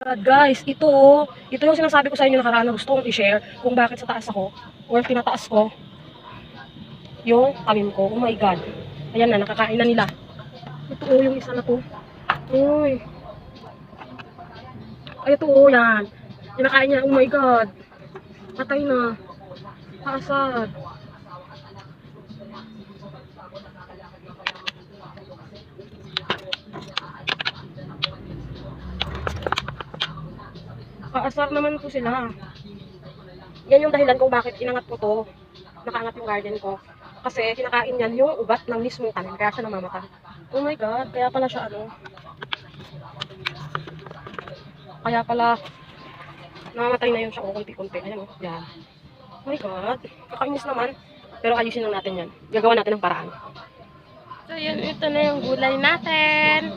God, guys, ito yung sinasabi ko sa inyo nakaraan na gusto kong i-share kung bakit sa taas ako or tinataas ko yung talim ko. Oh my God. Ayan na, nakakain na nila. Ito yung isa na to. Uy. Ay, ito yan. Kinakain niya. Oh my God. Patay na. Kaasad. Kaasar naman po sila. Yan yung dahilan kung bakit inangat ko to. Nakaangat yung garden ko. Kasi kinakain yan yung ugat ng mismong tanim. Kaya siya namamatay. Oh my God. Kaya pala siya Kaya pala namamatay na yun siya. O, kunti-kunti. Ayan o. Yan. Oh my God. Kakainis naman. Pero ayusin lang natin yan. Gagawa natin ng paraan. So yun, ito na yung gulay natin.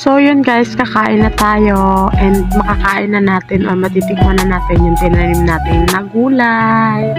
So yun guys, kakain na tayo and makakain na natin o matitikman na natin yung tinanim natin na gulay.